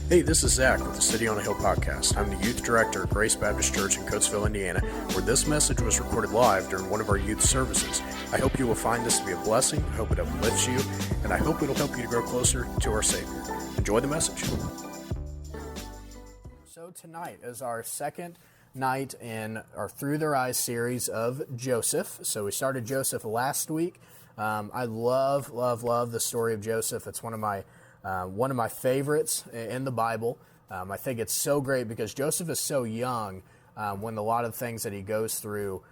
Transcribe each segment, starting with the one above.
Hey, this is Zach with the City on a Hill podcast. I'm the youth director at Grace Baptist Church in Coatesville, Indiana, where this message was recorded live during one of our youth services. I hope you will find this to be a blessing. I hope it uplifts you, and I hope it'll help you to grow closer to our Savior. Enjoy the message. So tonight is our second night in our Through Their Eyes series of Joseph. So we started Joseph last week. I love the story of Joseph. It's one of my favorites in the Bible. I think it's so great because Joseph is so young when a lot of things that he goes through,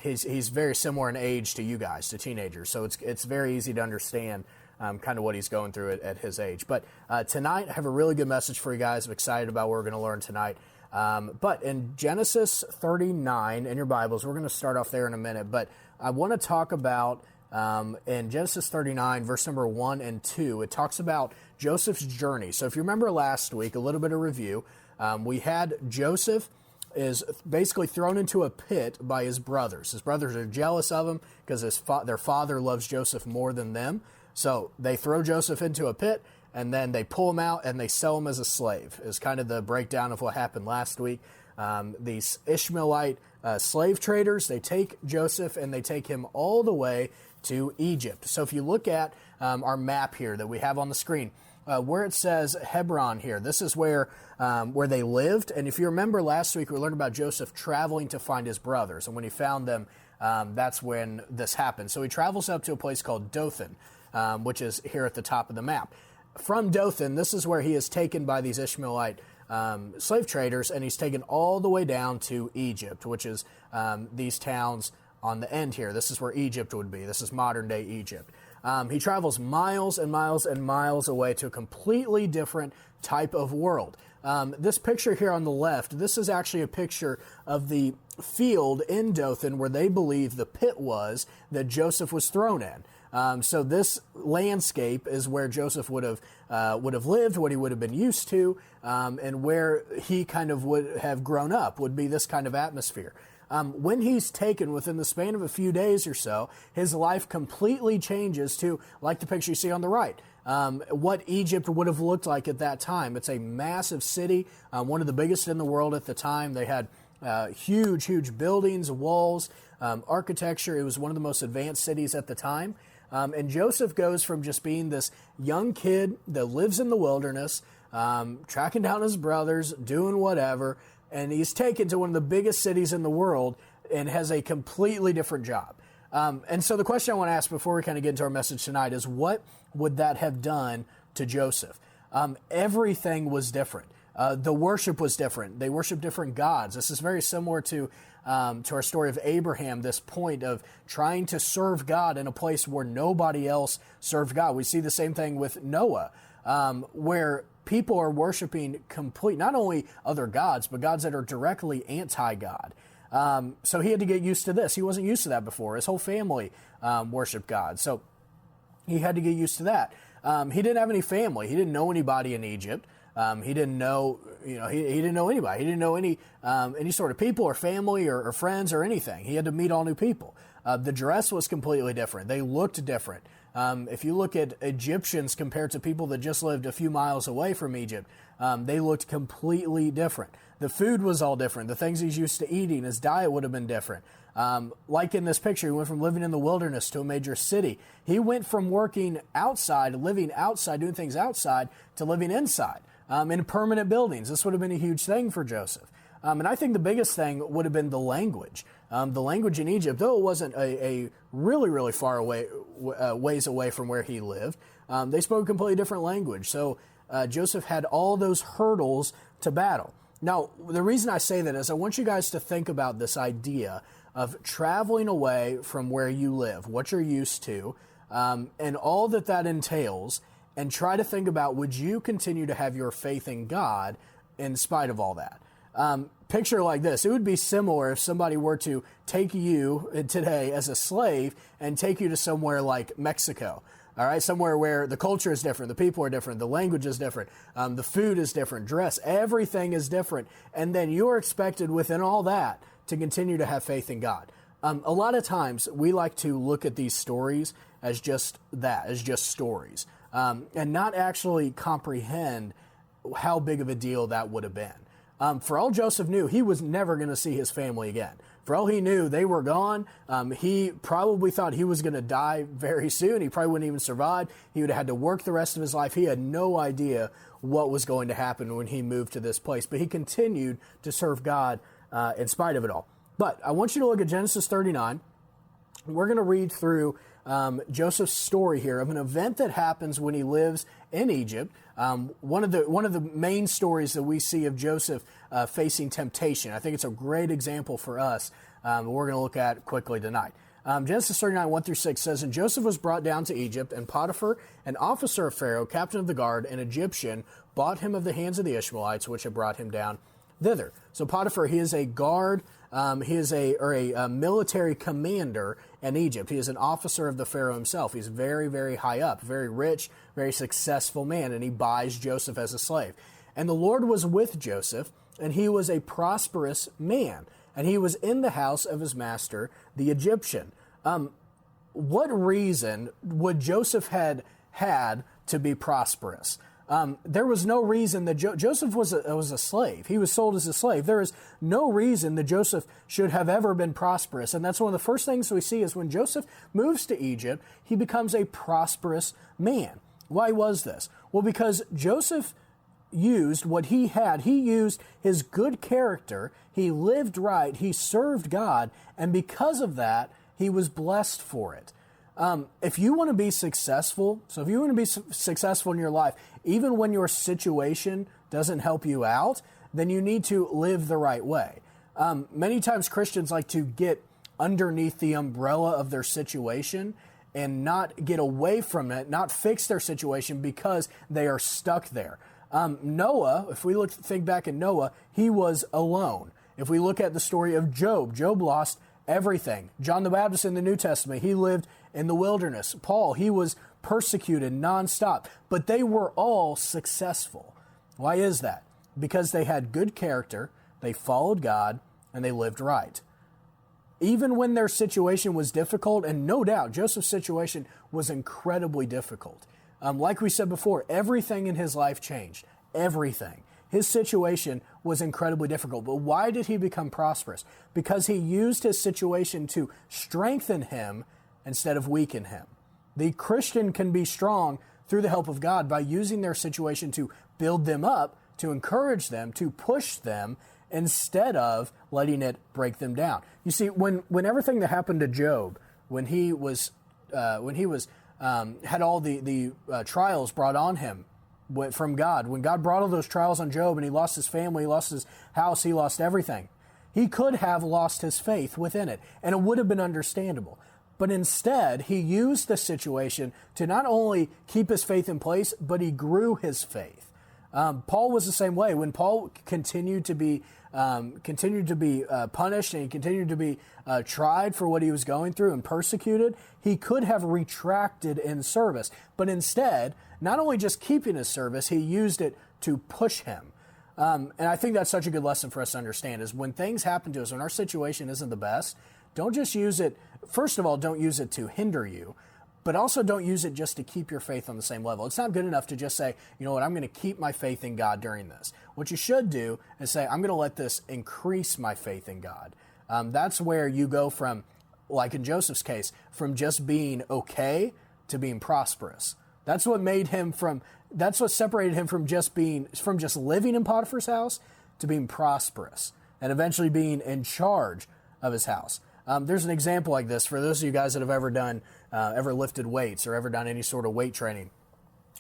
he's very similar in age to you guys, to teenagers. So it's very easy to understand kind of what he's going through at his age. But tonight I have a really good message for you guys. I'm excited about what we're going to learn tonight. But in Genesis 39 in your Bibles, we're going to start off there in a minute. But I want to talk about in Genesis 39, verse number 1 and 2, it talks about Joseph's journey. So if you remember last week, a little bit of review, we had Joseph is basically thrown into a pit by his brothers. His brothers are jealous of him because their father loves Joseph more than them. So they throw Joseph into a pit, and then they pull him out and they sell him as a slave. Is kind of the breakdown of what happened last week. These Ishmaelite slave traders, they take Joseph and they take him all the way to Egypt. So if you look at our map here that we have on the screen, where it says Hebron here, this is where they lived. And if you remember last week, we learned about Joseph traveling to find his brothers. And when he found them, that's when this happened. So he travels up to a place called Dothan, which is here at the top of the map. From Dothan, this is where he is taken by these Ishmaelite slave traders, and he's taken all the way down to Egypt, which is these towns on the end here. This is where Egypt would be. This is modern-day Egypt. He travels miles and miles and miles away to a completely different type of world. This picture here on the left, this is actually a picture of the field in Dothan where they believe the pit was that Joseph was thrown in. So this landscape is where Joseph would have lived, what he would have been used to, and where he kind of would have grown up would be this kind of atmosphere. When he's taken within the span of a few days or so, his life completely changes to, like the picture you see on the right, what Egypt would have looked like at that time. It's a massive city, one of the biggest in the world at the time. They had huge buildings, walls, architecture. It was one of the most advanced cities at the time. And Joseph goes from just being this young kid that lives in the wilderness, tracking down his brothers, doing whatever, and he's taken to one of the biggest cities in the world and has a completely different job. And so the question I want to ask before we kind of get into our message tonight is, what would that have done to Joseph? Everything was different. The worship was different. They worshiped different gods. This is very similar to our story of Abraham, this point of trying to serve God in a place where nobody else served God. We see the same thing with Noah, where people are worshiping not only other gods, but gods that are directly anti-God. So he had to get used to this. He wasn't used to that before. His whole family worshiped God. So he had to get used to that. He didn't have any family. He didn't know anybody in Egypt. He didn't know, he didn't know anybody. He didn't know any sort of people or family or friends or anything. He had to meet all new people. The dress was completely different. They looked different. If you look at Egyptians compared to people that just lived a few miles away from Egypt, they looked completely different. The food was all different. The things he's used to eating, his diet would have been different. Like in this picture, he went from living in the wilderness to a major city. He went from working outside, living outside, doing things outside, to living inside in permanent buildings. This would have been a huge thing for Joseph. And I think the biggest thing would have been the language. The language in Egypt, though it wasn't a really far away ways away from where he lived, they spoke a completely different language. So Joseph had all those hurdles to battle. Now, the reason I say that is I want you guys to think about this idea of traveling away from where you live, what you're used to, and all that entails, and try to think about, would you continue to have your faith in God in spite of all that? Picture like this. It would be similar if somebody were to take you today as a slave and take you to somewhere like Mexico. All right, somewhere where the culture is different, the people are different, the language is different, the food is different, dress, everything is different. And then you're expected within all that to continue to have faith in God. A lot of times we like to look at these stories as just that, as just stories, and not actually comprehend how big of a deal that would have been. For all Joseph knew, he was never going to see his family again. For all he knew, they were gone. He probably thought he was going to die very soon. He probably wouldn't even survive. He would have had to work the rest of his life. He had no idea what was going to happen when he moved to this place. But he continued to serve God in spite of it all. But I want you to look at Genesis 39. We're going to read through Joseph's story here of an event that happens when he lives in Egypt. One of the main stories that we see of Joseph facing temptation. I think it's a great example for us. We're going to look at quickly tonight. Genesis 39, 1 through 6 says, "And Joseph was brought down to Egypt, and Potiphar, an officer of Pharaoh, captain of the guard, an Egyptian, bought him of the hands of the Ishmaelites, which had brought him down thither." So Potiphar, he is a guard, he is a military commander in Egypt. He is an officer of the Pharaoh himself. He's very, very high up, very rich, very successful man, and he buys Joseph as a slave. "And the Lord was with Joseph, and he was a prosperous man, and he was in the house of his master, the Egyptian." What reason would Joseph had to be prosperous? There was no reason that Joseph was a slave. He was sold as a slave. There is no reason that Joseph should have ever been prosperous. And that's one of the first things we see is when Joseph moves to Egypt, he becomes a prosperous man. Why was this? Well, because Joseph used what he had. He used his good character. He lived right. He served God. And because of that, he was blessed for it. If you want to be successful, if you want to be successful in your life, even when your situation doesn't help you out, then you need to live the right way. Many times Christians like to get underneath the umbrella of their situation and not get away from it, not fix their situation because they are stuck there. Noah, if we think back at Noah, he was alone. If we look at the story of Job, Job lost everything. John the Baptist in the New Testament, he lived in the wilderness. Paul, he was persecuted nonstop, but they were all successful. Why is that? Because they had good character, they followed God, and they lived right. Even when their situation was difficult, and no doubt Joseph's situation was incredibly difficult. Like we said before, everything in his life changed. Everything. His situation was incredibly difficult. But why did he become prosperous? Because he used his situation to strengthen him instead of weaken him. The Christian can be strong through the help of God by using their situation to build them up, to encourage them, to push them, instead of letting it break them down. You see, when everything that happened to Job, when he had all the trials brought on him from God, when God brought all those trials on Job and he lost his family, he lost his house, he lost everything, he could have lost his faith within it, and it would have been understandable. But instead, he used the situation to not only keep his faith in place, but he grew his faith. Paul was the same way. When Paul continued to be punished and he continued to be tried for what he was going through and persecuted, he could have retracted in service. But instead, not only just keeping his service, he used it to push him. And I think that's such a good lesson for us to understand is when things happen to us, when our situation isn't the best, don't just use it. First of all, don't use it to hinder you, but also don't use it just to keep your faith on the same level. It's not good enough to just say, you know what, I'm going to keep my faith in God during this. What you should do is say, I'm going to let this increase my faith in God. That's where you go from, like in Joseph's case, from just being okay to being prosperous. That's what separated him from just living in Potiphar's house to being prosperous and eventually being in charge of his house. There's an example like this for those of you guys that have ever lifted weights or ever done any sort of weight training.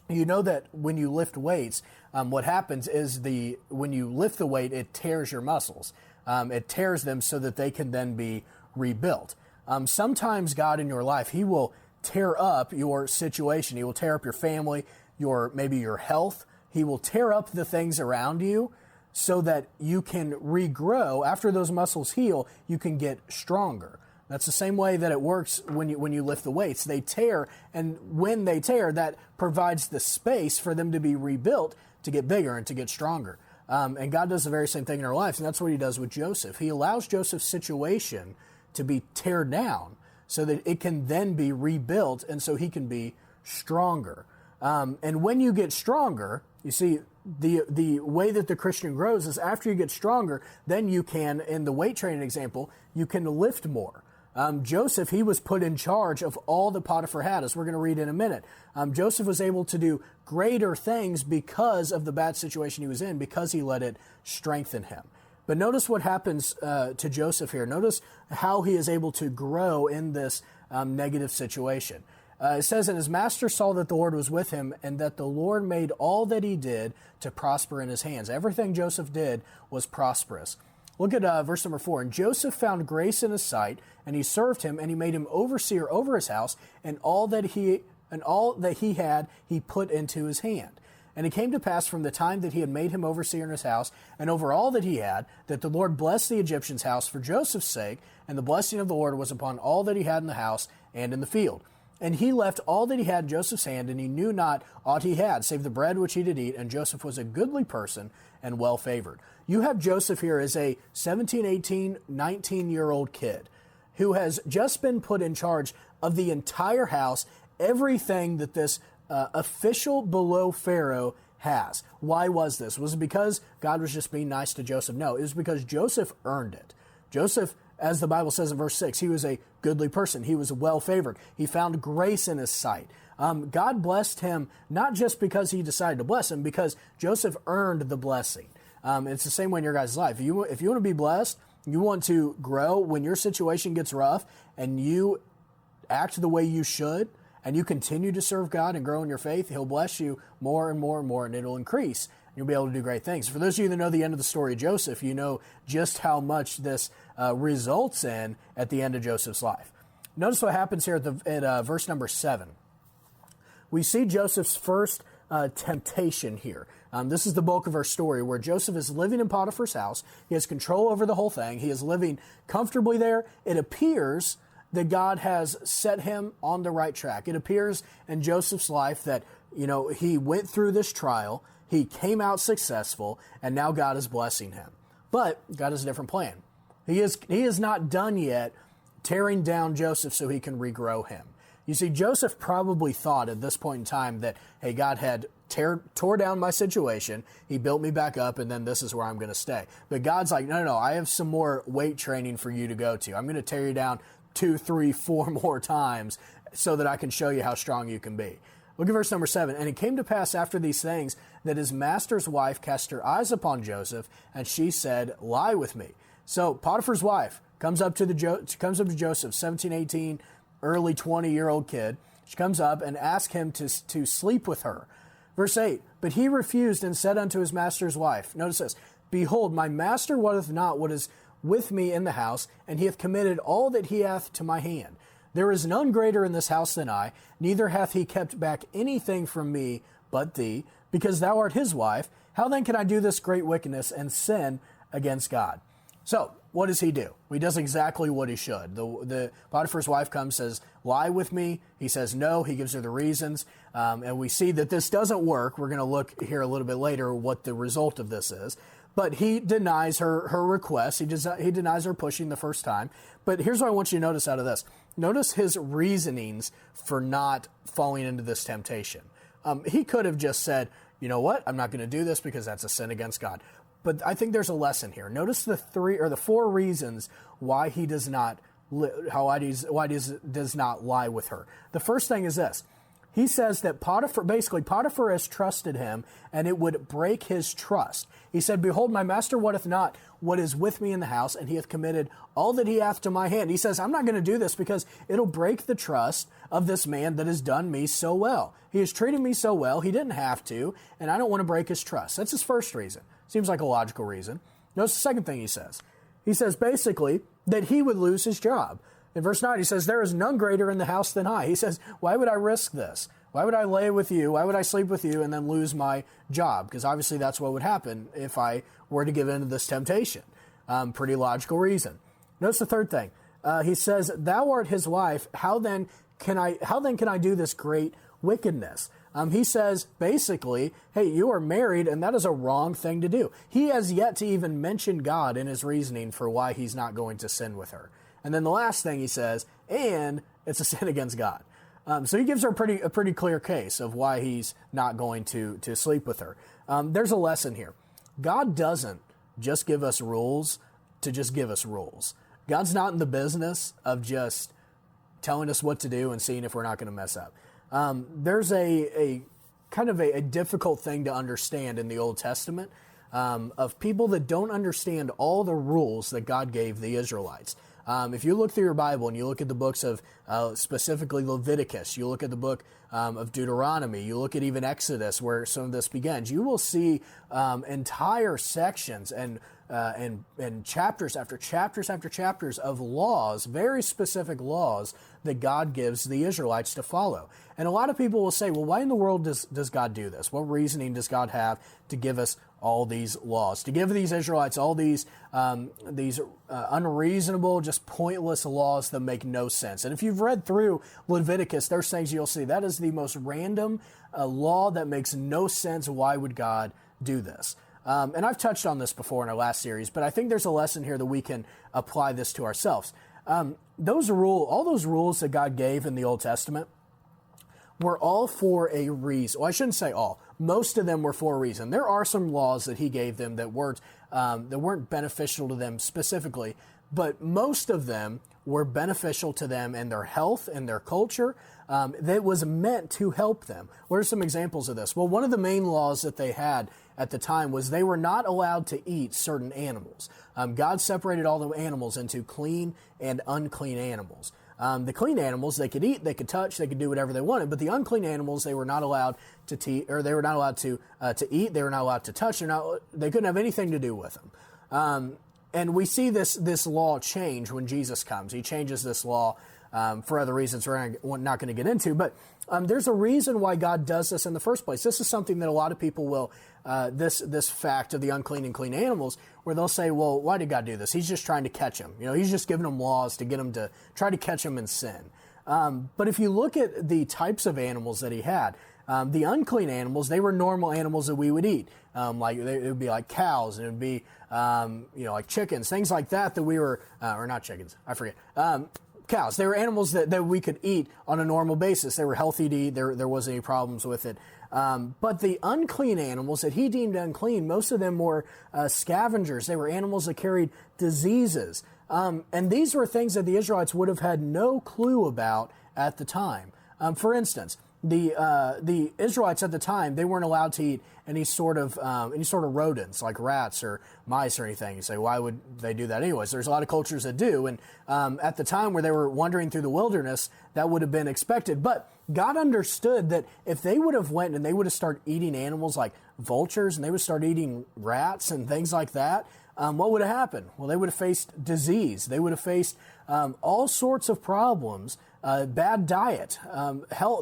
You know that when you lift weights, what happens is when you lift the weight, it tears your muscles. It tears them so that they can then be rebuilt. Sometimes God in your life, He will tear up your situation. He will tear up your family, maybe your health. He will tear up the things around you so that you can regrow. After those muscles heal, you can get stronger. That's the same way that it works when you lift the weights. They tear, and when they tear, that provides the space for them to be rebuilt, to get bigger and to get stronger. And God does the very same thing in our lives, and that's what He does with Joseph. He allows Joseph's situation to be teared down so that it can then be rebuilt, and so he can be stronger. And when you get stronger, you see, the way that the Christian grows is after you get stronger, then you can, in the weight training example, you can lift more. Joseph, he was put in charge of all that Potiphar had, as we're going to read in a minute. Joseph was able to do greater things because of the bad situation he was in, because he let it strengthen him. But notice what happens to Joseph here. Notice how he is able to grow in this negative situation. It says, and his master saw that the Lord was with him, and that the Lord made all that he did to prosper in his hands. Everything Joseph did was prosperous. Look at verse number 4. And Joseph found grace in his sight, and he served him, and he made him overseer over his house, and all that he had he put into his hand. And it came to pass from the time that he had made him overseer in his house, and over all that he had, that the Lord blessed the Egyptian's house for Joseph's sake, and the blessing of the Lord was upon all that he had in the house and in the field. And he left all that he had in Joseph's hand, and he knew not aught he had, save the bread which he did eat, and Joseph was a goodly person and well favored. You have Joseph here as a 17, 18, 19-year-old kid who has just been put in charge of the entire house, everything that this official below Pharaoh has. Why was this? Was it because God was just being nice to Joseph? No, it was because Joseph earned it. Joseph, as the Bible says in verse 6, he was a goodly person. He was well favored. He found grace in his sight. God blessed him not just because he decided to bless him, because Joseph earned the blessing. It's the same way in your guys' life. If you want to be blessed, you want to grow when your situation gets rough, and you act the way you should, and you continue to serve God and grow in your faith, He'll bless you more and more and more, and it'll increase. You'll be able to do great things. For those of you that know the end of the story of Joseph, you know just how much this results in at the end of Joseph's life. Notice what happens here at verse number 7. We see Joseph's first temptation here. This is the bulk of our story, where Joseph is living in Potiphar's house. He has control over the whole thing. He is living comfortably there. It appears that God has set him on the right track. It appears in Joseph's life that, he went through this trial, he came out successful, and now God is blessing him. But God has a different plan. He is not done yet tearing down Joseph so he can regrow him. You see, Joseph probably thought at this point in time that, hey, God had tore down my situation, he built me back up, and then this is where I'm going to stay. But God's like, no, I have some more weight training for you to go to. I'm going to tear you down 2, 3, 4 more times so that I can show you how strong you can be. Look at verse number 7. And it came to pass after these things that his master's wife cast her eyes upon Joseph, and she said, lie with me. So Potiphar's wife comes up to Joseph, 17, 18, early 20-year-old kid. She comes up and asks him to sleep with her. Verse 8, but he refused and said unto his master's wife, notice this, behold, my master wotteth not what is with me in the house, and he hath committed all that he hath to my hand. There is none greater in this house than I, neither hath he kept back anything from me but thee, because thou art his wife. How then can I do this great wickedness and sin against God? So, what does he do? Well, he does exactly what he should. The Potiphar's wife comes, says, lie with me. He says no. He gives her the reasons. And we see that this doesn't work. We're going to look here a little bit later what the result of this is. But he denies her request. He denies her pushing the first time. But here's what I want you to notice out of this. Notice his reasonings for not falling into this temptation. He could have just said, you know what? I'm not going to do this because that's a sin against God. But I think there's a lesson here. Notice the 4 reasons why he does not does not lie with her. The first thing is this. He says that Potiphar has trusted him, and it would break his trust. He said, behold, my master wotteth not what is with me in the house, and he hath committed all that he hath to my hand. He says, I'm not going to do this because it'll break the trust of this man that has done me so well. He has treated me so well, he didn't have to, and I don't want to break his trust. That's his first reason. Seems like a logical reason. Notice the second thing he says. He says basically that he would lose his job. In verse 9, he says, there is none greater in the house than I. He says, why would I risk this? Why would I lay with you? Why would I sleep with you and then lose my job? Because obviously that's what would happen if I were to give in to this temptation. Pretty logical reason. Notice the third thing. He says, thou art his wife. How then can I do this great wickedness? He says, basically, hey, you are married, and that is a wrong thing to do. He has yet to even mention God in his reasoning for why he's not going to sin with her. And then the last thing he says, and it's a sin against God. So he gives her a pretty clear case of why he's not going to sleep with her. There's a lesson here. God doesn't just give us rules to just give us rules. God's not in the business of just telling us what to do and seeing if we're not going to mess up. There's a kind of a difficult thing to understand in the Old Testament of people that don't understand all the rules that God gave the Israelites. If you look through your Bible and you look at the books of specifically Leviticus, you look at the book of Deuteronomy, you look at even Exodus where some of this begins, you will see entire sections and chapters after chapters after chapters of laws, very specific laws that God gives the Israelites to follow. And a lot of people will say, well, why in the world does God do this? What reasoning does God have to give us all these laws, to give these Israelites all these unreasonable, just pointless laws that make no sense? And if you've read through Leviticus, there's things you'll see. That is the most random law that makes no sense. Why would God do this? And I've touched on this before in our last series, but I think there's a lesson here that we can apply this to ourselves. All those rules that God gave in the Old Testament were all for a reason. Well, I shouldn't say all. Most of them were for a reason. There are some laws that he gave them that weren't beneficial to them specifically, but most of them were beneficial to them and their health and their culture. That was meant to help them. What are some examples of this? Well, one of the main laws that they had at the time was they were not allowed to eat certain animals. God separated all the animals into clean and unclean animals. The clean animals they could eat, they could touch, they could do whatever they wanted. But the unclean animals they were not allowed to eat, they were not allowed to touch. They couldn't have anything to do with them. And we see this law change when Jesus comes. He changes this law for other reasons we're not going to get into. But there's a reason why God does this in the first place. This is something that a lot of people will, this fact of the unclean and clean animals, where they'll say, well, why did God do this? He's just trying to catch them. He's just giving them laws to get them to try to catch them in sin. But if you look at the types of animals that he had, the unclean animals, they were normal animals that we would eat. Like it would be like cows, and it would be like chickens, things like that we were, or not chickens, I forget. Cows. They were animals that we could eat on a normal basis. They were healthy to eat. There wasn't any problems with it. But the unclean animals that he deemed unclean, most of them were scavengers. They were animals that carried diseases. And these were things that the Israelites would have had no clue about at the time. For instance, the Israelites at the time, they weren't allowed to eat any sort of rodents like rats or mice or anything. You say, why would they do that anyways? There's a lot of cultures that do, and at the time where they were wandering through the wilderness, that would have been expected. But God understood that if they would have went and they would have started eating animals like vultures, and they would start eating rats and things like that, what would have happened? Well, they would have faced disease. They would have faced all sorts of problems. Bad diet,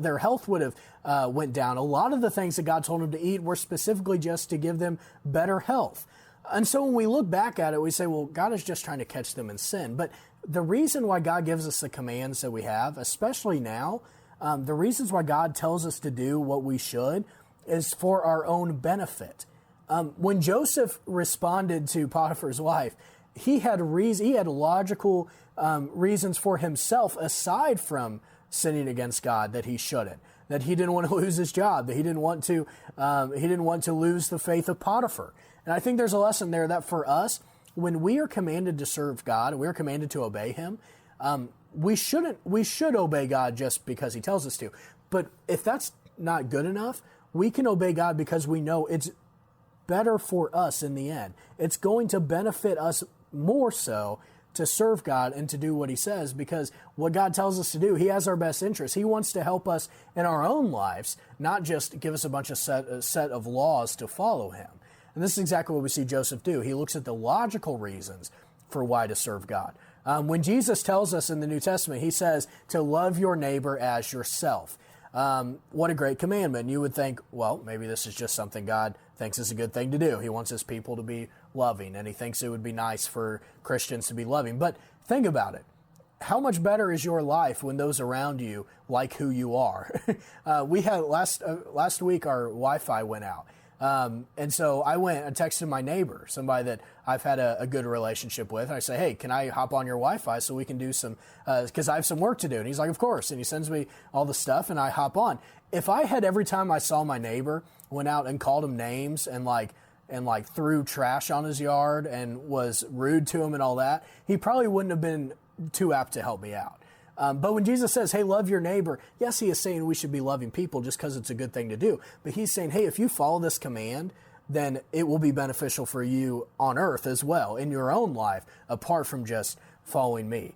their health would have went down. A lot of the things that God told them to eat were specifically just to give them better health. And so when we look back at it, we say, well, God is just trying to catch them in sin. But the reason why God gives us the commands that we have, especially now, the reasons why God tells us to do what we should is for our own benefit. When Joseph responded to Potiphar's wife, he had logical reasons for himself aside from sinning against God that he shouldn't. That he didn't want to lose his job. That he didn't want to lose the faith of Potiphar. And I think there's a lesson there that for us, when we are commanded to serve God and we are commanded to obey Him, we should obey God just because He tells us to. But if that's not good enough, we can obey God because we know it's better for us in the end. It's going to benefit us more so to serve God and to do what He says, because what God tells us to do, He has our best interest. He wants to help us in our own lives, not just give us a bunch of set of laws to follow Him. And this is exactly what we see Joseph do. He looks at the logical reasons for why to serve God. When Jesus tells us in the New Testament, He says to love your neighbor as yourself. What a great commandment. You would think, well, maybe this is just something God thinks is a good thing to do. He wants His people to be loving, and He thinks it would be nice for Christians to be loving. But think about it. How much better is your life when those around you like who you are? We had last week our Wi-Fi went out. And so I went and texted my neighbor, somebody that I've had a good relationship with. And I say, hey, can I hop on your Wi-Fi so we can do some, because I have some work to do. And he's like, of course. And he sends me all the stuff and I hop on. If I had every time I saw my neighbor, went out and called him names and threw trash on his yard and was rude to him and all that, he probably wouldn't have been too apt to help me out. But when Jesus says, hey, love your neighbor, yes, he is saying we should be loving people just because it's a good thing to do. But he's saying, hey, if you follow this command, then it will be beneficial for you on earth as well, in your own life, apart from just following me.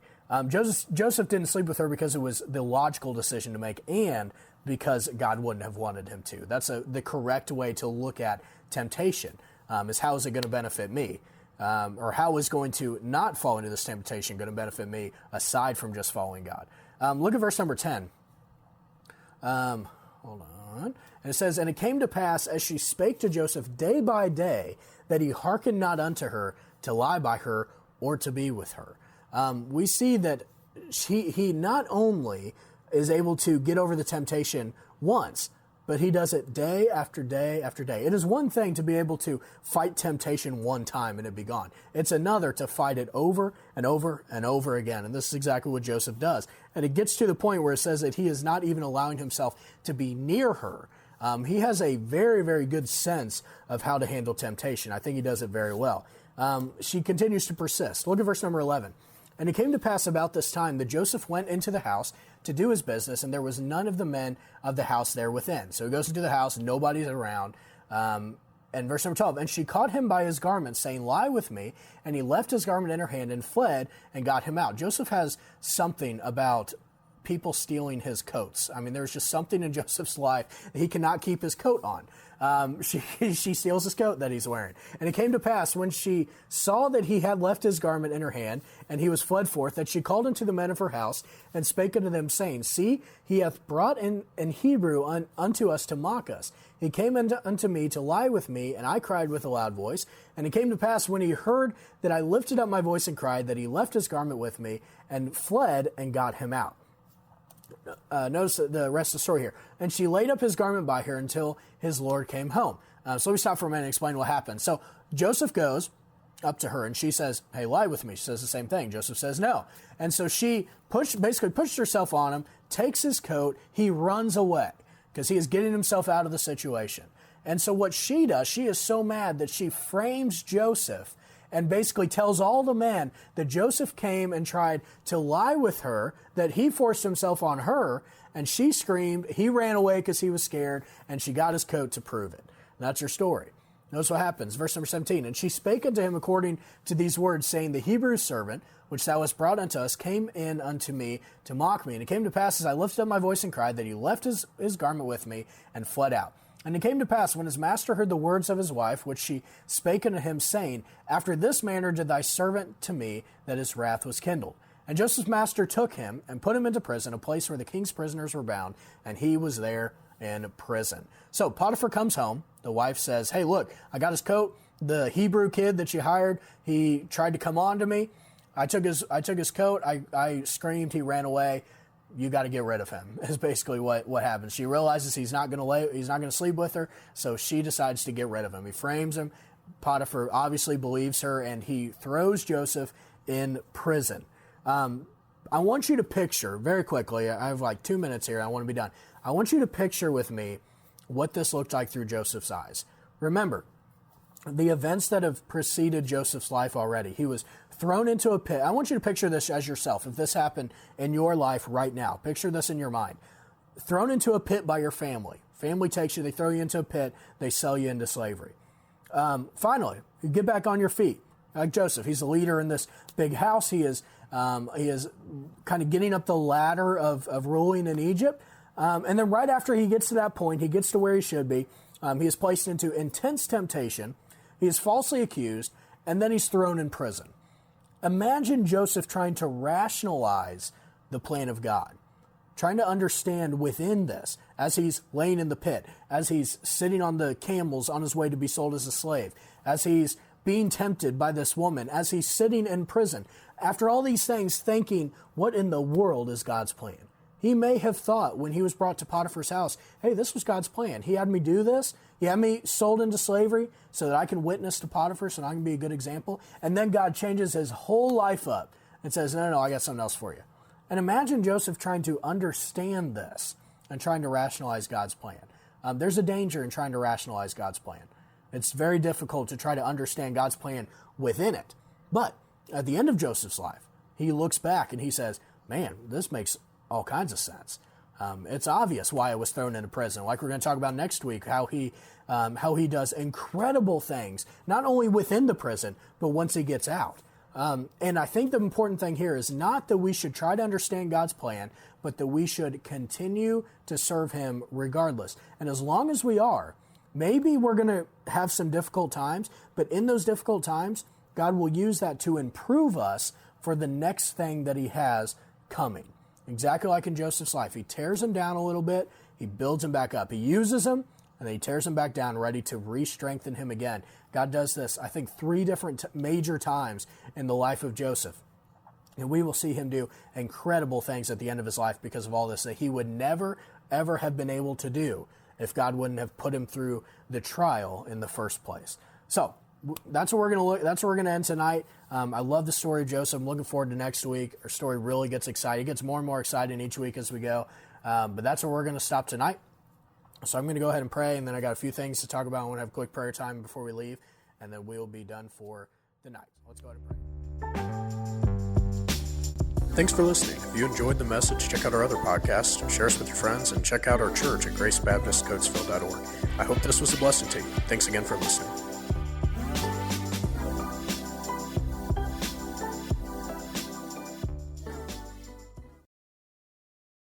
Joseph didn't sleep with her because it was the logical decision to make and because God wouldn't have wanted him to. That's the correct way to look at temptation, is how is it going to benefit me? Or how is going to not fall into this temptation going to benefit me aside from just following God? Look at verse number 10. Hold on. And it says, and it came to pass as she spake to Joseph day by day that he hearkened not unto her to lie by her or to be with her. We see that he not only is able to get over the temptation once, but he does it day after day after day. It is one thing to be able to fight temptation one time and it be gone. It's another to fight it over and over and over again. And this is exactly what Joseph does. And it gets to the point where it says that he is not even allowing himself to be near her. He has a very, very good sense of how to handle temptation. I think he does it very well. She continues to persist. Look at verse number 11. And it came to pass about this time that Joseph went into the house to do his business, and there was none of the men of the house there within. So he goes into the house, nobody's around. And verse number 12, and she caught him by his garment, saying, lie with me. And he left his garment in her hand and fled and got him out. Joseph has something about people stealing his coats. I mean, there's just something in Joseph's life that he cannot keep his coat on. She steals his coat that he's wearing. And it came to pass when she saw that he had left his garment in her hand, and he was fled forth, that she called unto the men of her house, and spake unto them, saying, see, he hath brought in Hebrew unto us to mock us. He came unto me to lie with me, and I cried with a loud voice. And it came to pass when he heard that I lifted up my voice and cried, that he left his garment with me, and fled and got him out. Notice the rest of the story here. And she laid up his garment by her until his Lord came home. So let me stop for a minute and explain what happened. So Joseph goes up to her and she says, hey, lie with me. She says the same thing. Joseph says no. And so she basically pushed herself on him, takes his coat. He runs away because he is getting himself out of the situation. And so what she does, she is so mad that she frames Joseph and basically tells all the men that Joseph came and tried to lie with her, that he forced himself on her, and she screamed. He ran away because he was scared, and she got his coat to prove it. And that's her story. Notice what happens. Verse number 17. And she spake unto him according to these words, saying, the Hebrew servant, which thou hast brought unto us, came in unto me to mock me. And it came to pass, as I lifted up my voice and cried, that he left his garment with me and fled out. And it came to pass, when his master heard the words of his wife, which she spake unto him, saying, after this manner did thy servant to me, that his wrath was kindled. And Joseph's master took him and put him into prison, a place where the king's prisoners were bound, and he was there in prison. So Potiphar comes home. The wife says, hey, look, I got his coat. The Hebrew kid that you hired, he tried to come on to me. I took his coat. I screamed. He ran away. You got to get rid of him, is basically what happens. She realizes he's not going to sleep with her, so she decides to get rid of him. He frames him. Potiphar obviously believes her, and he throws Joseph in prison. I want you to picture, very quickly, I have like 2 minutes here, I want to be done. I want you to picture with me what this looked like through Joseph's eyes. Remember, the events that have preceded Joseph's life already. He was thrown into a pit. I want you to picture this as yourself. If this happened in your life right now, picture this in your mind. Thrown into a pit by your family. Family takes you, they throw you into a pit, they sell you into slavery. Finally, you get back on your feet. Like Joseph, he's the leader in this big house. He is kind of getting up the ladder of ruling in Egypt. And then right after he gets to that point, he gets to where he should be. He is placed into intense temptation. He is falsely accused, and then he's thrown in prison. Imagine Joseph trying to rationalize the plan of God, trying to understand within this, as he's laying in the pit, as he's sitting on the camels on his way to be sold as a slave, as he's being tempted by this woman, as he's sitting in prison. After all these things, thinking, what in the world is God's plan? He may have thought when he was brought to Potiphar's house, hey, this was God's plan. He had me do this. He had me sold into slavery so that I can witness to Potiphar, so that I can be a good example. And then God changes his whole life up and says, no, I got something else for you. And imagine Joseph trying to understand this and trying to rationalize God's plan. There's a danger in trying to rationalize God's plan. It's very difficult to try to understand God's plan within it. But at the end of Joseph's life, he looks back and he says, man, this makes all kinds of sense. It's obvious why I was thrown into prison. Like we're going to talk about next week, how he does incredible things, not only within the prison, but once he gets out. And I think the important thing here is not that we should try to understand God's plan, but that we should continue to serve him regardless. And as long as we are, maybe we're going to have some difficult times, but in those difficult times, God will use that to improve us for the next thing that he has coming. Exactly like in Joseph's life. He tears him down a little bit, he builds him back up. He uses him, and then he tears him back down, ready to re-strengthen him again. God does this, I think, 3 different major times in the life of Joseph. And we will see him do incredible things at the end of his life because of all this that he would never, ever have been able to do if God wouldn't have put him through the trial in the first place. So that's what we're going to look. That's where we're going to end tonight. I love the story of Joseph. I'm looking forward to next week. Our story really gets exciting. It gets more and more exciting each week as we go. But that's where we're going to stop tonight. So I'm going to go ahead and pray, and then I got a few things to talk about. I want to have a quick prayer time before we leave, and then we'll be done for the night. Let's go ahead and pray. Thanks for listening. If you enjoyed the message, check out our other podcasts, share us with your friends, and check out our church at gracebaptistcoatesville.org. I hope this was a blessing to you. Thanks again for listening.